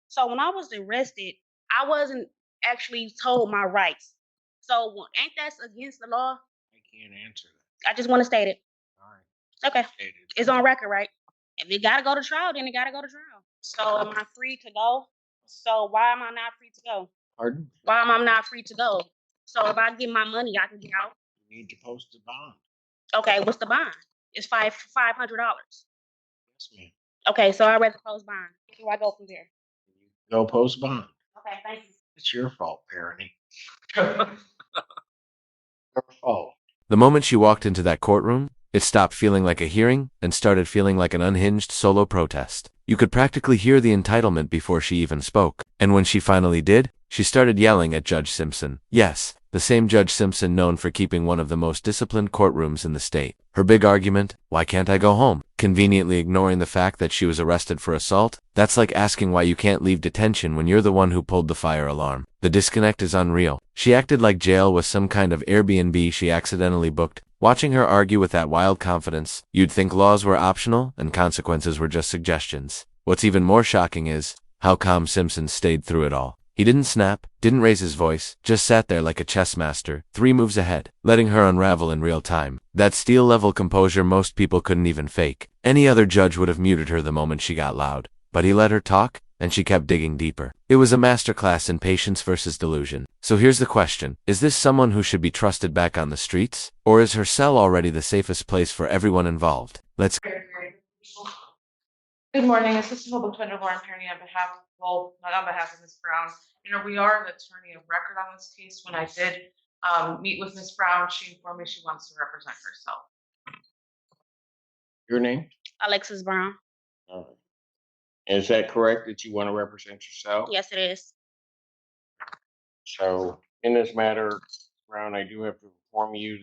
So when I was arrested, I wasn't actually told my rights. So ain't that against the law? I can't answer I just want to state it. that. All right. Okay. Stated. It's on record, right? If it gotta go to trial, then it gotta go to trial. So am I free to go? So why am I not free to go? Pardon? Why am I not free to go? So if I get my money, I can get out. You need to post the bond. Okay, what's the bond? It's $500. Yes, ma'am. Okay, so I read the post bond. Where do I go from there? Go post bond. Okay, thank you. It's your fault, parenting. Your fault. The moment she walked into that courtroom, it stopped feeling like a hearing and started feeling like an unhinged solo protest. You could practically hear the entitlement before she even spoke. And when she finally did, she started yelling at Judge Simpson. Yes, the same Judge Simpson known for keeping one of the most disciplined courtrooms in the state. Her big argument, why can't I go home? Conveniently ignoring the fact that she was arrested for assault, that's like asking why you can't leave detention when you're the one who pulled the fire alarm. The disconnect is unreal. She acted like jail was some kind of Airbnb she accidentally booked. Watching her argue with that wild confidence, you'd think laws were optional and consequences were just suggestions. What's even more shocking is how calm Simpson stayed through it all. He didn't snap, didn't raise his voice, just sat there like a chess master, 3 moves ahead, letting her unravel in real time. That steel-level composure most people couldn't even fake. Any other judge would have muted her the moment she got loud. But he let her talk, and she kept digging deeper. It was a masterclass in patience versus delusion. So here's the question. Is this someone who should be trusted back on the streets? Or is her cell already the safest place for everyone involved? Let's... Good morning, Assistant Public Defender Lauren Perry on behalf, well, not on behalf of Ms. Brown. We are the attorney of record on this case. When I did meet with Ms. Brown, she informed me she wants to represent herself. Your name? Alexis Brown. All right. Is that correct that you want to represent yourself? Yes, it is. So in this matter, Brown, I do have to inform you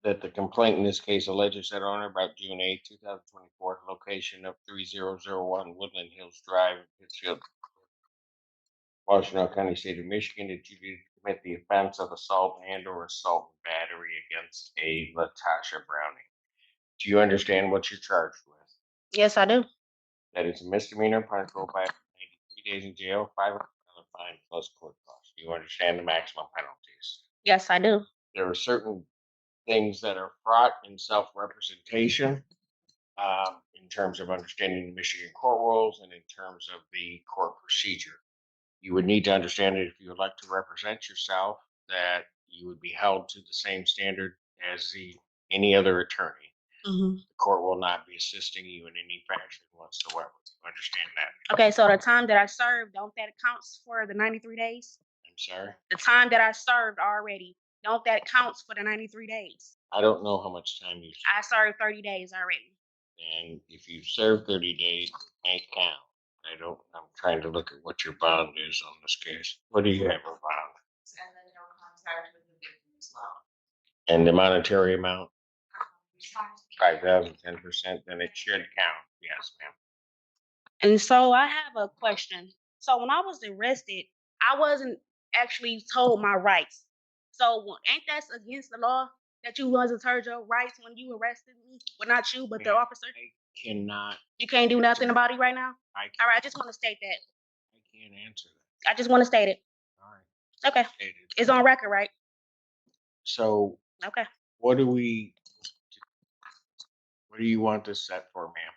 that the complaint in this case alleges that owner about June 8, 2024, location of 3001 Woodland Hills Drive, Pittsfield, Washington County, State of Michigan, that you did commit the offense of assault and or assault and battery against a Latasha Browning. Do you understand what you're charged with? Yes, I do. That is a misdemeanor punishable by 93 days in jail, $500 fine plus court costs. Do you understand the maximum penalties? Yes, I do. There are certain things that are fraught in self-representation in terms of understanding the Michigan court rules and in terms of the court procedure. You would need to understand that if you would like to represent yourself, that you would be held to the same standard as any other attorney. Mm-hmm. The court will not be assisting you in any fashion whatsoever. You understand that? Okay, so the time that I served, don't that counts for the 93 days? I'm sorry? The time that I served already, don't that counts for the 93 days? I don't know how much time you served. I served 30 days already. And if you serve 30 days, it may count. I'm trying to look at what your bond is on this case. What do you have a bond? And then no contact with the victim as well. And the monetary amount? 5,000, 10%, then it should count. Yes, ma'am. And so I have a question. So when I was arrested, I wasn't actually told my rights. So ain't that against the law that you wasn't told your rights when you arrested me? Well, not you, but the officer. I cannot. You can't do nothing about it right now? All right, I just want to state that. I can't answer that. I just want to state it. All right. Okay. Stated. It's on record, right? So okay. What do you want this set for, ma'am?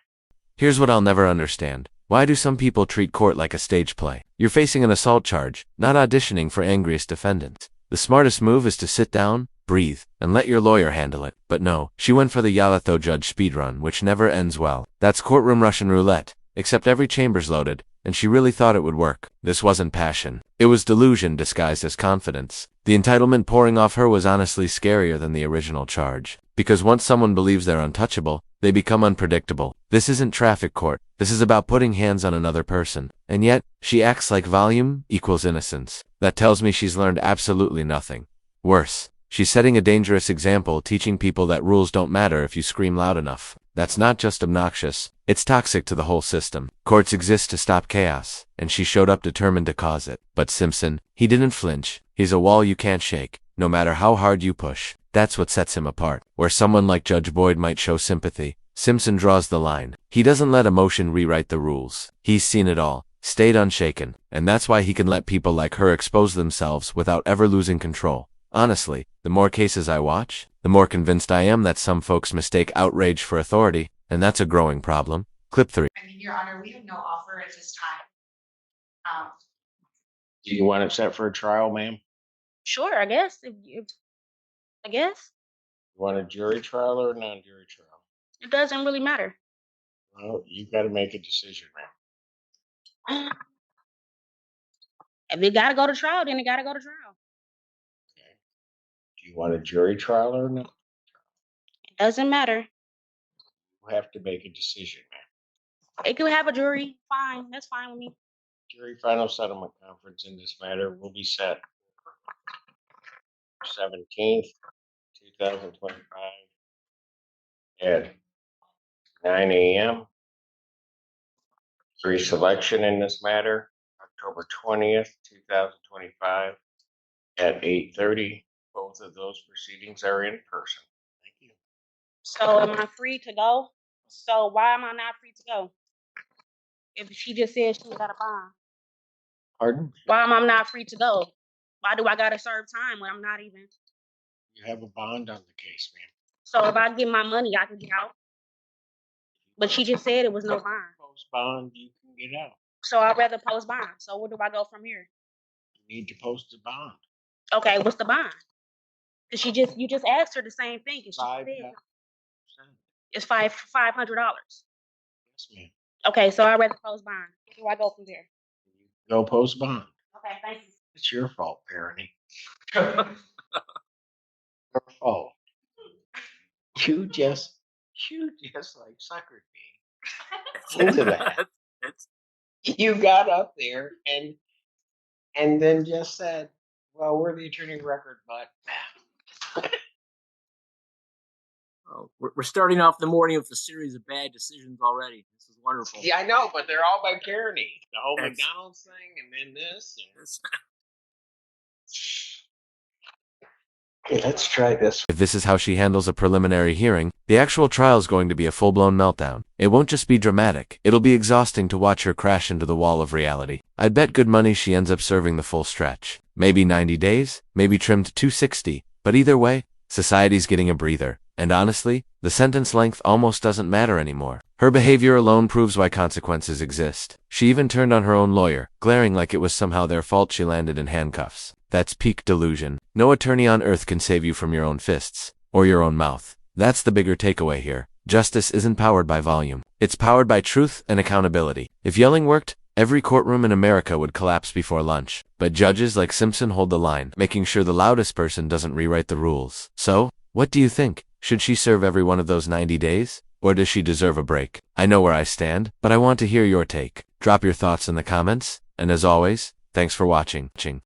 Here's what I'll never understand. Why do some people treat court like a stage play? You're facing an assault charge, not auditioning for angriest defendants. The smartest move is to sit down, breathe, and let your lawyer handle it. But no, she went for the Yalatho judge speedrun, which never ends well. That's courtroom Russian roulette, except every chamber's loaded, and she really thought it would work. This wasn't passion. It was delusion disguised as confidence. The entitlement pouring off her was honestly scarier than the original charge. Because once someone believes they're untouchable, they become unpredictable. This isn't traffic court. This is about putting hands on another person. And yet, she acts like volume equals innocence. That tells me she's learned absolutely nothing. Worse, she's setting a dangerous example, teaching people that rules don't matter if you scream loud enough. That's not just obnoxious, it's toxic to the whole system. Courts exist to stop chaos, and she showed up determined to cause it. But Simpson, he didn't flinch. He's a wall you can't shake, no matter how hard you push. That's what sets him apart. Where someone like Judge Boyd might show sympathy, Simpson draws the line. He doesn't let emotion rewrite the rules. He's seen it all, stayed unshaken, and that's why he can let people like her expose themselves without ever losing control. Honestly, the more cases I watch, the more convinced I am that some folks mistake outrage for authority, and that's a growing problem. Clip 3. I mean, Your Honor, we have no offer at this time. Do you want it set for a trial, ma'am? Sure, I guess. I guess You want a jury trial or a non-jury trial? it doesn't really matter. Well, you got to make a decision, ma'am. If it gotta go to trial, then it gotta go to trial. Okay. Do you want a jury trial or not? It doesn't matter. You have to make a decision, ma'am. It could have a jury. Fine, that's fine with me. Jury final settlement conference in this matter will be set 17th, 2025 at 9 a.m. Jury selection in this matter, October 20th, 2025 at 8:30. Both of those proceedings are in person. Thank you. So am I free to go? So why am I not free to go? If she just said she got a bond, Pardon? why am I not free to go? Why do I gotta serve time when I'm not even? You have a bond on the case, ma'am. So if I get my money, I can get out. But she just said it was no bond. Post bond, you can get out. So I'd rather post bond. So where do I go from here? You need to post a bond. Okay, what's the bond? Cause you just asked her the same thing, and she $5,000. said it's $500. Yes, ma'am. Okay, so I'd rather post bond. Where do I go from there? Go post bond. Okay, thank you. It's your fault, Parenting. Your fault. You just like suckered me into that. You got up there and then just said, "Well, we're the attorney of record, but." Oh, we're starting off the morning with a series of bad decisions already. This is wonderful. Yeah, I know, but they're all by Kearney. The whole That's- McDonald's thing, and then this. Okay, let's try this. If this is how she handles a preliminary hearing, the actual trial's going to be a full-blown meltdown. It won't just be dramatic, it'll be exhausting to watch her crash into the wall of reality. I'd bet good money she ends up serving the full stretch. Maybe 90 days, maybe trimmed to 260, but either way, society's getting a breather. And honestly, the sentence length almost doesn't matter anymore. Her behavior alone proves why consequences exist. She even turned on her own lawyer, glaring like it was somehow their fault she landed in handcuffs. That's peak delusion. No attorney on earth can save you from your own fists, or your own mouth. That's the bigger takeaway here. Justice isn't powered by volume. It's powered by truth and accountability. If yelling worked, every courtroom in America would collapse before lunch. But judges like Simpson hold the line, making sure the loudest person doesn't rewrite the rules. So, what do you think? Should she serve every one of those 90 days? Or does she deserve a break? I know where I stand, but I want to hear your take. Drop your thoughts in the comments, and as always, thanks for watching.